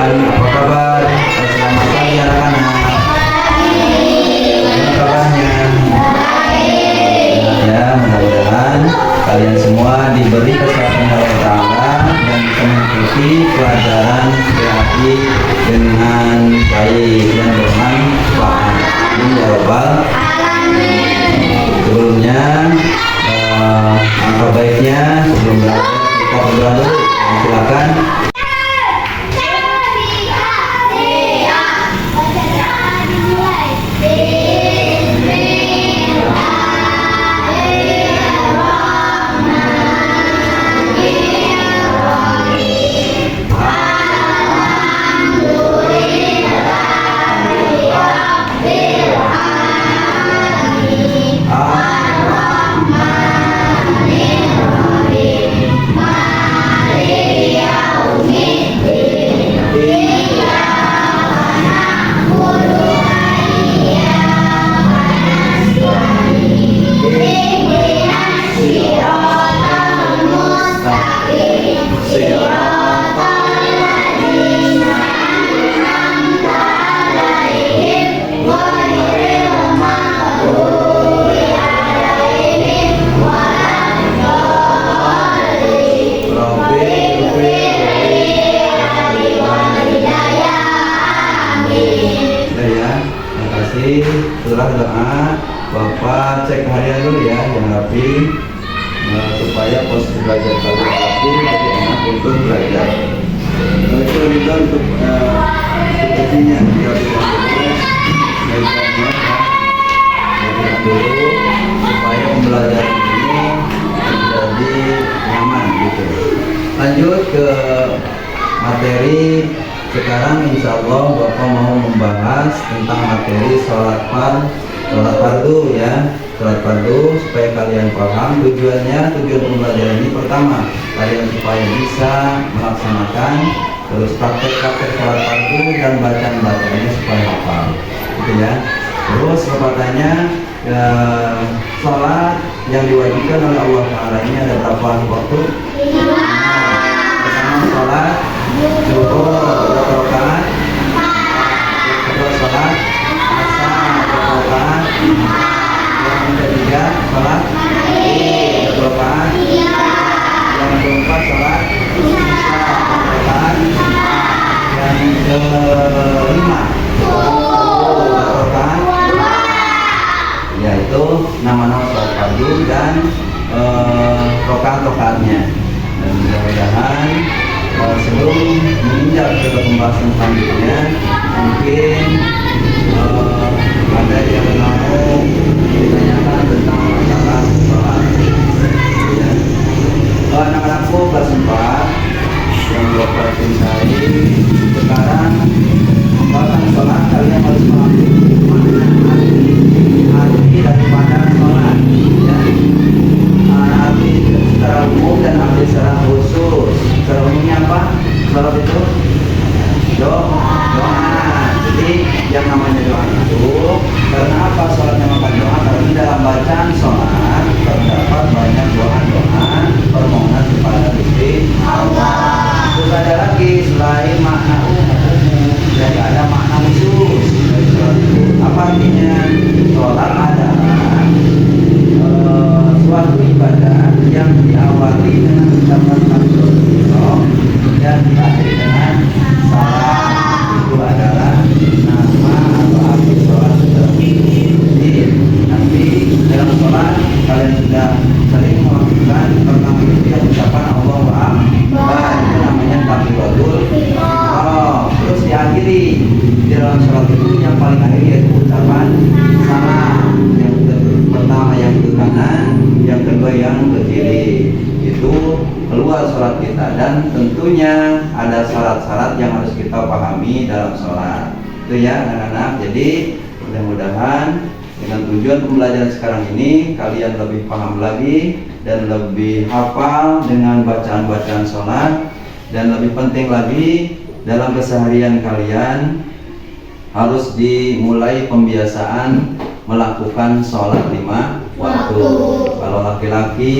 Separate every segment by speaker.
Speaker 1: Perkenalkan, apa kabar? Selamat pagi anak-anak. Bagaimana kabarnya? Ya, mudah-mudahan kalian semua diberi kesehatan Allah Ta'ala dan bisa mengikuti pelajaran PAI dengan baik dan bermanfaat. Amin ya Rabbal alamin. Sebelumnya, angka baiknya sebelum belajar kita berdoa dulu. Silakan. Setelah doa, Bapak cek harian dulu ya yang rapi, supaya posisi belajar kalian rapi, jadi enak untuk belajar. Itu juga untuk sepertinya dulu supaya pembelajaran ini menjadi nyaman gitu. Lanjut ke materi. Sekarang insya Allah Bapak mau membahas tentang materi sholat fardu ya, sholat fardu supaya kalian paham tujuan pembelajaran ini. Pertama, kalian supaya bisa melaksanakan, terus praktek sholat fardu dan bacaan-bacaannya supaya hafal gitu ya. Terus katanya sholat yang diwajibkan oleh Allah Ta'ala ini ada berapa waktu? Pertama sholat zuhur berapa rakaat? Kedua sholat asar berapa rakaat? Yang ketiga sholat berapa rakaat? Yang keempat sholat isya berapa rakaat? Yang kelima berapa rakaat? Yaitu nama-nama sholat fardu dan rakaat-rakaatnya. Dan mudah-mudahan sebelum menginjak ke pembahasan selanjutnya, mungkin ada yang mau ditanyakan tentang masalah sholat ya. Anak-anakku kelas 4 yang Bapak cintai, sekarang pembahasan sholat kalian harus mengambil arti daripada sholat ya. Arti secara umum dan arti secara khusus. Secara umumnya apa? Sholat itu doa. Jadi yang namanya doa itu, karena apa sholatnya makan doa? Karena dalam bacaan sholat terdapat banyak doa-doa permohonan kepada Gusti Allah. Terus ada lagi selain makna umum, jadi ada makna khusus dari sholat itu. Apa artinya? Sholat adalah suatu ibadah yang diawali dengan ucapan takbiratul dan diakhiri dengan salam. Itu adalah nama atau arti sholat tersebut. Jadi nanti dalam sholat kalian sudah sering melakukan pertama itu ya ucapan Allahu Akbar, itu namanya takbiratul ihram. Terus diakhiri di dalam sholat itu yang paling akhir yaitu ucapan salam. Yang pertama yang ke kanan, yang kedua yang ke kiri. Itu keluar sholat kita, dan tentunya ada syarat-syarat yang harus kita pahami dalam sholat itu ya anak-anak. Jadi mudah-mudahan dengan tujuan pembelajaran sekarang ini kalian lebih paham lagi dan lebih hafal dengan bacaan-bacaan sholat, dan lebih penting lagi dalam keseharian kalian harus dimulai pembiasaan melakukan sholat 5 waktu. Kalau laki-laki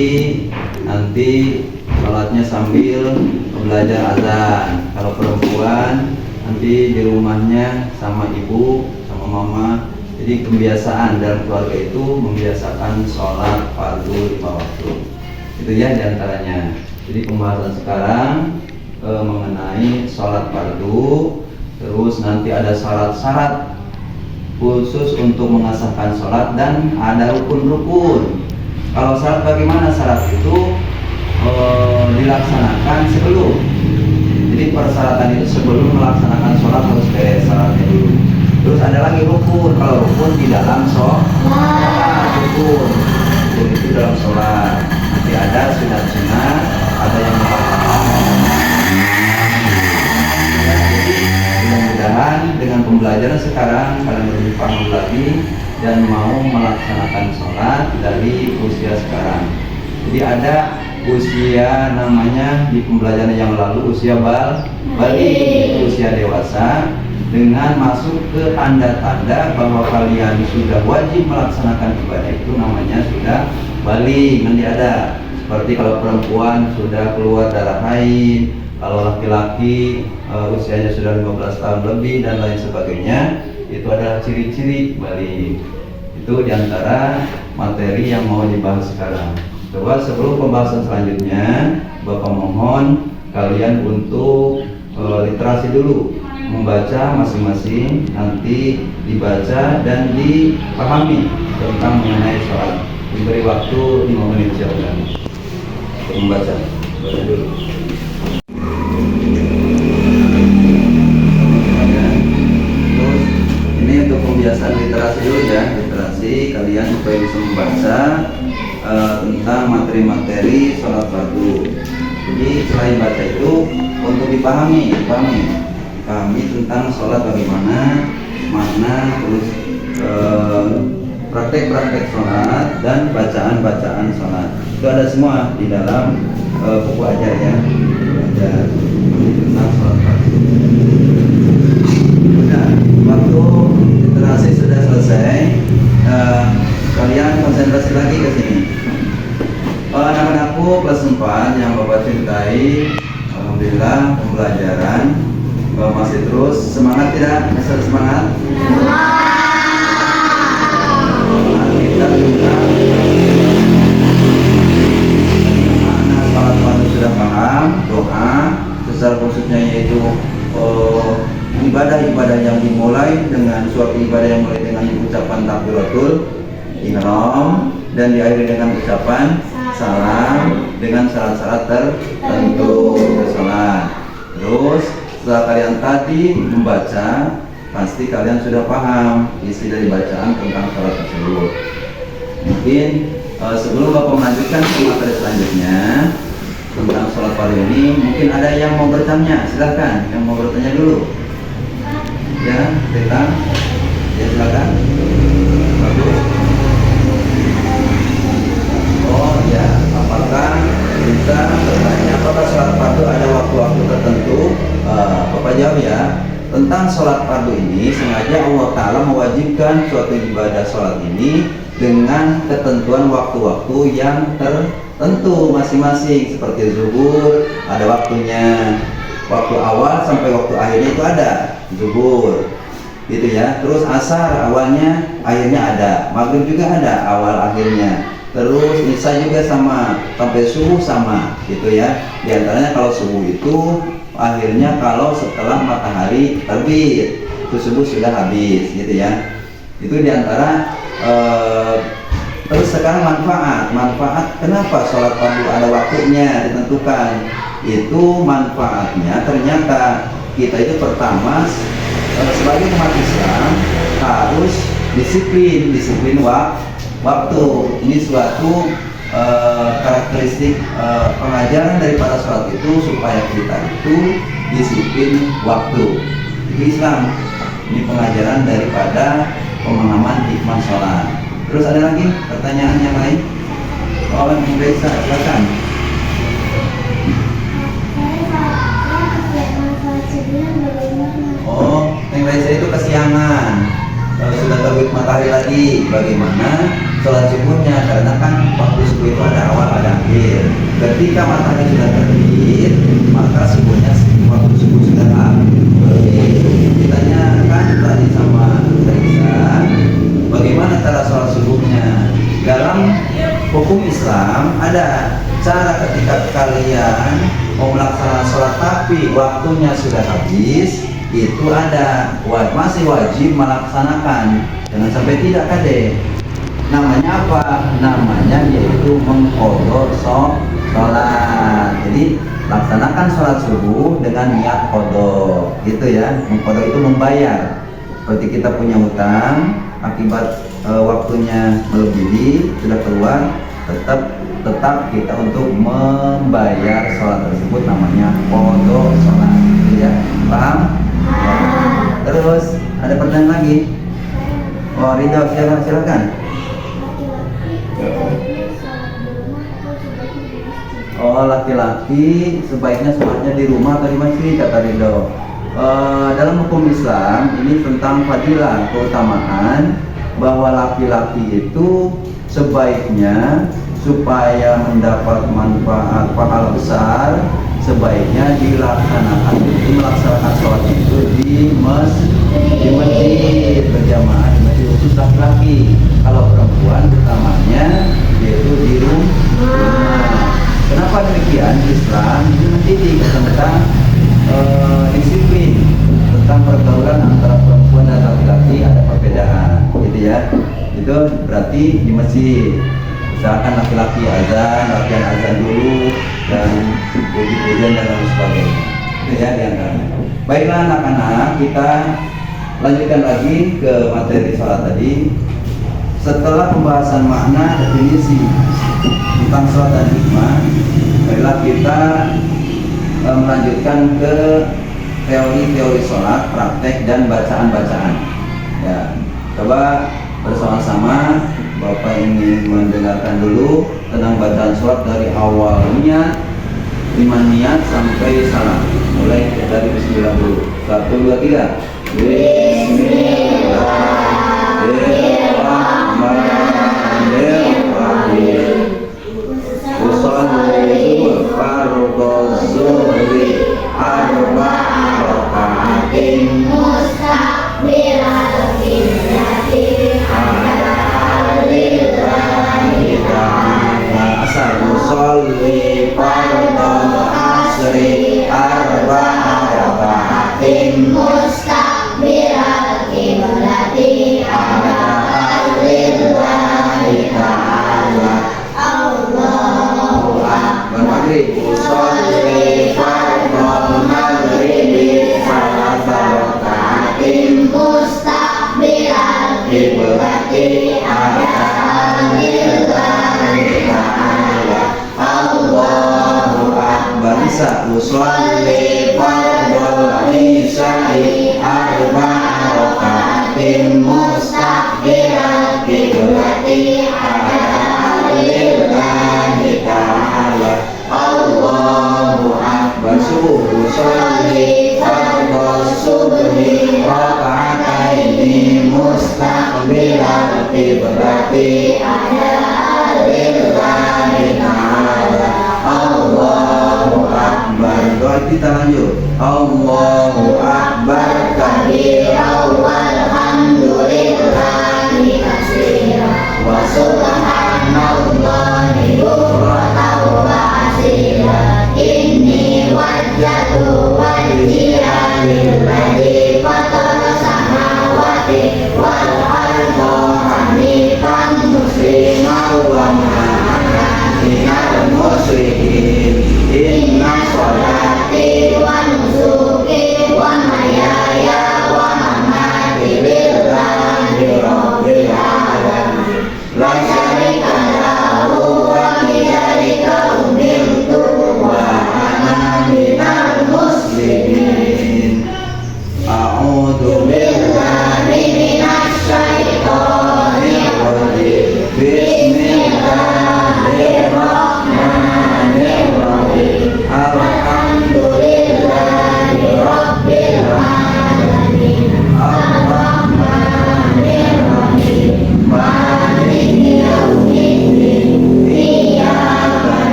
Speaker 1: nanti sholatnya sambil belajar azan. Kalau perempuan nanti di rumahnya sama ibu, sama mama. Jadi kebiasaan dalam keluarga itu membiasakan sholat fardu 5 waktu. Itu ya diantaranya. Jadi pembahasan sekarang mengenai sholat fardu. Terus nanti ada syarat-syarat khusus untuk mengesahkan sholat dan ada rukun-rukun. Kalau syarat, bagaimana syarat itu dilaksanakan sebelum. Jadi persyaratan itu sebelum melaksanakan sholat harus kayak syaratnya dulu. Terus ada lagi rukun. Kalau rukun di dalam sholat, rukun itu dalam sholat. Nanti ada sunat-sunat, ada yang mudah-mudahan dengan pembelajaran sekarang kalian lebih paham lagi dan mau melaksanakan sholat dari usia sekarang. Jadi ada usia namanya di pembelajaran yang lalu usia balik, usia dewasa, dengan masuk ke tanda-tanda bahwa kalian sudah wajib melaksanakan ibadah itu namanya sudah balik. Nanti ada seperti kalau perempuan sudah keluar darah haid, kalau laki-laki usianya sudah 15 tahun lebih dan lain sebagainya, itu adalah ciri-ciri balik. Itu diantara materi yang mau dibahas sekarang. Coba sebelum pembahasan selanjutnya, Bapak mohon kalian untuk literasi dulu, membaca masing-masing, nanti dibaca dan dipahami tentang mengenai sholat. Diberi waktu 5 menit silakan untuk membaca. Baca dulu. Terus ini untuk pembiasaan literasi dulu ya, literasi kalian supaya bisa membaca tentang materi-materi sholat fardu. Jadi selain baca itu untuk dipahami tentang sholat bagaimana, mana, terus praktek-praktek sholat dan bacaan-bacaan sholat. Itu ada semua di dalam buku ajar ya, ada tentang sholat fardu. Sudah, waktu literasi sudah selesai, kalian konsentrasi lagi ke sini. Anak-anakku kelas 4 yang Bapak cintai, alhamdulillah pembelajaran masih terus. Semangat tidak? Masih semangat? Kita juga mana sholat fardu sudah paham, doa secara khususnya yaitu ibadah-ibadah yang dimulai dengan suatu ibadah yang mulai dengan ucapan takbiratul ihram dan diakhiri dengan ucapan salam dengan syarat-syarat tertentu sholat. Terus setelah kalian tadi membaca, pasti kalian sudah paham isi dari bacaan tentang sholat tersebut. Mungkin sebelum Bapak melanjutkan ke materi selanjutnya tentang sholat fardu ini, mungkin ada yang mau bertanya, silahkan yang mau bertanya dulu. Ya, tentang ya silakan. Bagus. Oh ya, apakah kita bertanya apakah sholat fardu ada waktu-waktu tertentu? Bapak jawab ya. Tentang sholat fardu ini sengaja Allah Ta'ala mewajibkan suatu ibadah sholat ini dengan ketentuan waktu-waktu yang tertentu masing-masing. Seperti zuhur ada waktunya, waktu awal sampai waktu akhirnya itu ada zuhur gitu ya. Terus asar awalnya akhirnya ada, maghrib juga ada awal akhirnya. Terus isya juga sama, sampai subuh sama gitu ya. Di antaranya kalau subuh itu akhirnya kalau setelah matahari terbit, itu subuh sudah habis gitu ya. Itu di antara terus sekarang manfaat kenapa sholat fardu ada waktunya ditentukan. Itu manfaatnya ternyata kita itu pertama sebagai umat Islam harus disiplin waktu. Ini suatu karakteristik pengajaran daripada sholat itu supaya kita itu disiplin waktu. Itu Islam. Ini pengajaran daripada pemahaman hikmah sholat. Terus ada lagi pertanyaan yang lain? Oh, Indonesia, silakan. Oh, Indonesia itu kesiangan. Sudah terbit matahari lagi, bagaimana sholat subuhnya? Karena kan waktu subuh itu ada awal ada akhir. Ketika matahari sudah terbit, maka subuhnya waktu subuh sudah habis. Islam ada cara ketika kalian mau melaksanakan sholat tapi waktunya sudah habis, itu ada masih wajib melaksanakan, jangan sampai tidak kade. Namanya apa? Namanya yaitu mengqadha sholat. Jadi laksanakan sholat subuh dengan niat qadha, gitu ya. Mengqadha itu membayar. Seperti kita punya hutang, akibat waktunya melebihi sudah keluar, tetap kita untuk membayar sholat tersebut, namanya qadha sholat, gitu ya. Paham? Ya. Terus ada pertanyaan lagi? Oh, Ridho, silakan. Oh, laki-laki sebaiknya sholatnya di rumah atau di masjid, kata Ridho. Dalam hukum Islam ini tentang fadilah, keutamaan, bahwa laki-laki itu sebaiknya supaya mendapat manfaat pahala besar, sebaiknya melaksanakan sholat itu di masjid berjamaah, di masjid khusus laki-laki. Kalau perempuan utamanya yaitu di rumah. Kenapa demikian? Islam ini mendidik tentang disiplin, tentang pergaulan antara perempuan dan laki-laki ada perbedaan, gitu ya. Itu berarti di masjid, misalkan laki-laki latihan azan dulu dan puji-pujian dan lain sebagainya. Itu ya diantaranya. Baiklah anak-anak, kita lanjutkan lagi ke materi sholat tadi. Setelah pembahasan makna definisi tentang sholat dan hikmah, baiklah kita melanjutkan ke teori-teori sholat, praktek dan bacaan-bacaan. Ya, coba bersama-sama Bapak ingin mendengarkan dulu tentang bacaan sholat dari awal niat, 5 niat sampai salam. Mulai dari bismillah dulu. 1, 2, 3. Bismillahirrahmanirrahim. Usolli fardhu zuhri arba'a raka'atin mustaqbilal qiblati ala lillahi ta'ala. Asal usolli fardhu asri arba'a raka'atin mustaqbilal qiblati ala lillahi ta'ala. Allahu Akbar. Maghrib usolli fardhu maghribi salasa raka'atin mustaqbilal qiblati ala lillahi ta'ala. Allahu Akbar. Isa usolli fardhu isya'i arba'a raka'atin mustaqbilal qiblati ala lillahi ta'ala. Allahu Akbar. Subuh usolli fardhu subhi raka'ataini mustaqbilal qiblati ala lillahi ta'ala. Allahu Akbar. Doa kita lanjut. Allahu Akbar kabira walhamdulillahi katsira wa subhanallahi bukratan wa asira. Inni wajjahtu wajhiya lilladzi fatara samawati wal arda hanifan musliman wa ma ana minal musyrikin. Inna sholati wa nusuki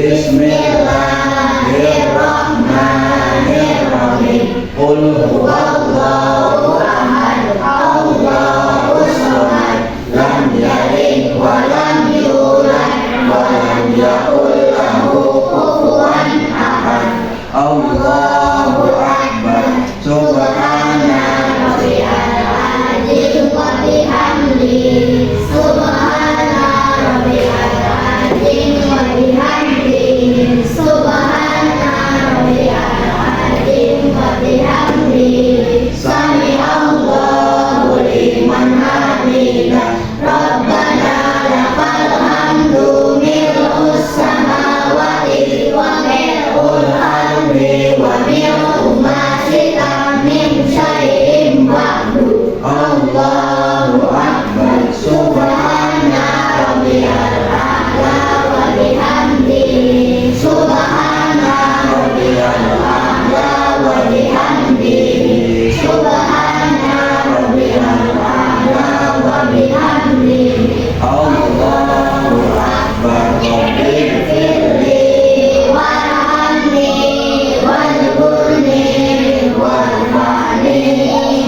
Speaker 1: Bismillahirrahmanirrahim. Qul huwallahu ahad, Allahus samad, lam yalid wa lam yulad wa lam yakul lahu kufuwan ahad. Allahu akbar. Subhana rabbiyal azim wa bihamdihi. Subhana rabbiyal azim wa bihamdihi. Subhana rabbiyal azim wa bihamdihi. Sami Allahu liman hamidah. Rabbana lakal hamdu mil'us samawati wa mil'ul ardi wa mil'u ma syi'ta min syai'in ba'du. Allahu akbar. Subhana rabbiyal a'la wa bihamdihi. Subhana rabbiyal a'la wa bihamdihi. Subhana rabbiyal a'la wa bihamdihi. Allahu akbar. Rabbil firli warhamni wajburni warfa'ni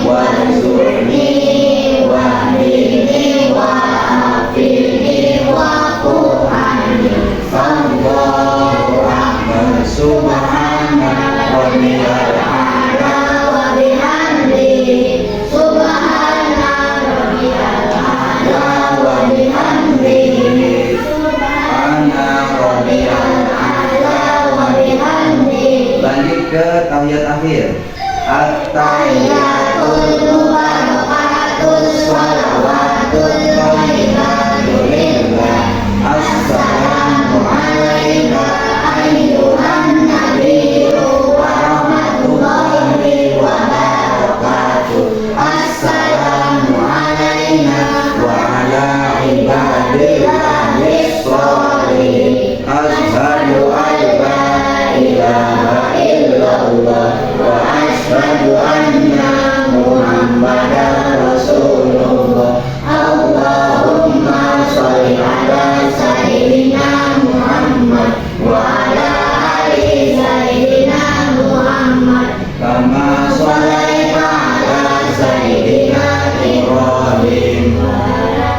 Speaker 1: warzuqni wahdini wa'afini wa'fu'ani. Allahu akbar. Subhana rabbiyal a'la wa bihamdihi. Subhana rabbiyal a'la wa bihamdihi. Subhana rabbiyal a'la wa bihamdihi. Lanjut ke tahiyat akhir. At-tahiyatul mubarakatul shalawatul thayyibatu lillah. Assalamu alayka ayyuhan nabiyyu wa rahmatullahi wa barakatuh. Assalamu alayna wa ala ibadillahis sholihin. Asyhadu an la ilaha illallah wa asyhadu anna Muhammadar Rasulullah. Allahumma sholli ala sayyidina Muhammad wa ala ali sayyidina Muhammad kama shallaita ala sayyidina Ibrahim wa ala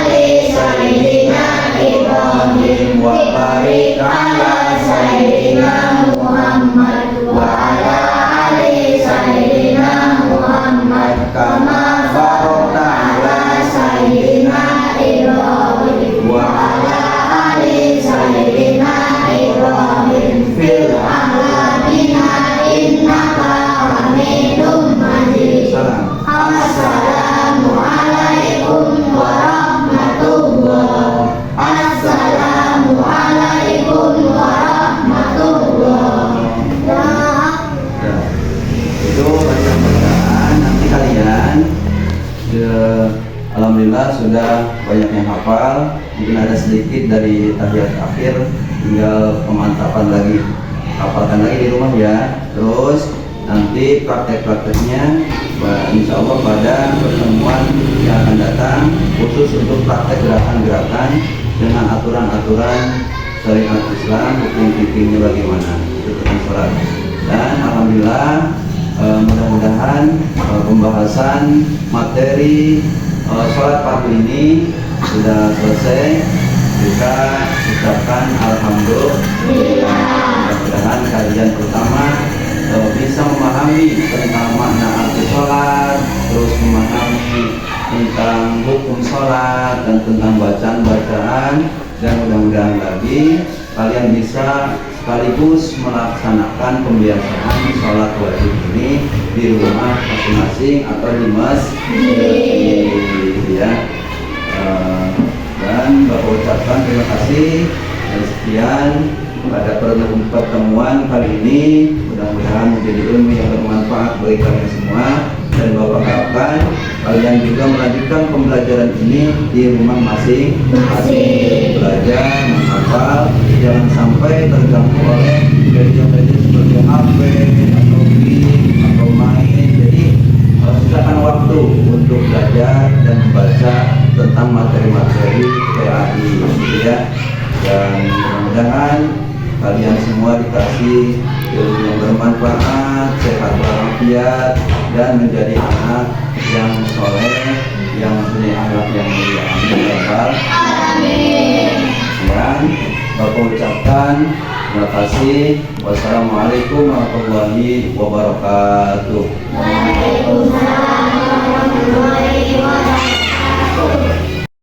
Speaker 1: ali sayyidina Ibrahim wa barik ala sayyidina Muhammad wa ala ali sayyidina Muhammad kama barakta ala sayyidina Ibrahim wa ala ali sayyidina Ibrahim fil alamina innaka hamidum majid. Assalamu alaikum warahmatullah. Assalamu alaikum warahmatullah. Itu bacaan. Nanti kalian alhamdulillah sudah banyak yang hafal. Mungkin ada sedikit dari tahiyat akhir, tinggal pemantapan lagi, hafalkan lagi di rumah ya. Terus nanti praktek-prakteknya insya Allah pada pertemuan yang akan datang, khusus untuk praktek gerakan-gerakan dengan aturan-aturan syariat Islam, hukum fikihnya bagaimana tentang sholat. Dan alhamdulillah mudah-mudahan pembahasan materi sholat fardu ini sudah selesai. Kita ucapkan alhamdulillah. Mudah-mudahan kalian pertama bisa memahami tentang makna arti sholat, terus memahami tentang hukum sholat dan tentang bacaan-bacaan, dan mudah-mudahan lagi kalian bisa sekaligus melaksanakan pembiasaan sholat wajib ini di rumah masing-masing atau di masjid ya. Dan Bapak ucapkan terima kasih dan sekian pada pertemuan kali ini. Mudah-mudahan menjadi ilmu yang bermanfaat bagi kalian semua, dan Bapak harapkan kalian juga melanjutkan pembelajaran ini di rumah masing-masing. Belajar, menghafal, jangan sampai terganggu oleh media-media seperti HP atau game atau main. Jadi sisakan waktu untuk belajar dan membaca tentang materi-materi PAI ya. Dan mudah-mudahan kalian semua dikasih ilmu yang bermanfaat, sehat walafiat, dan menjadi anak yang soleh, yang mempunyai akhlak yang mulia. Amin ya rabbal alamin. Sekian Bapak ucapkan terima kasih. Wassalamualaikum warahmatullahi wabarakatuh.
Speaker 2: Waalaikumsalam warahmatullahi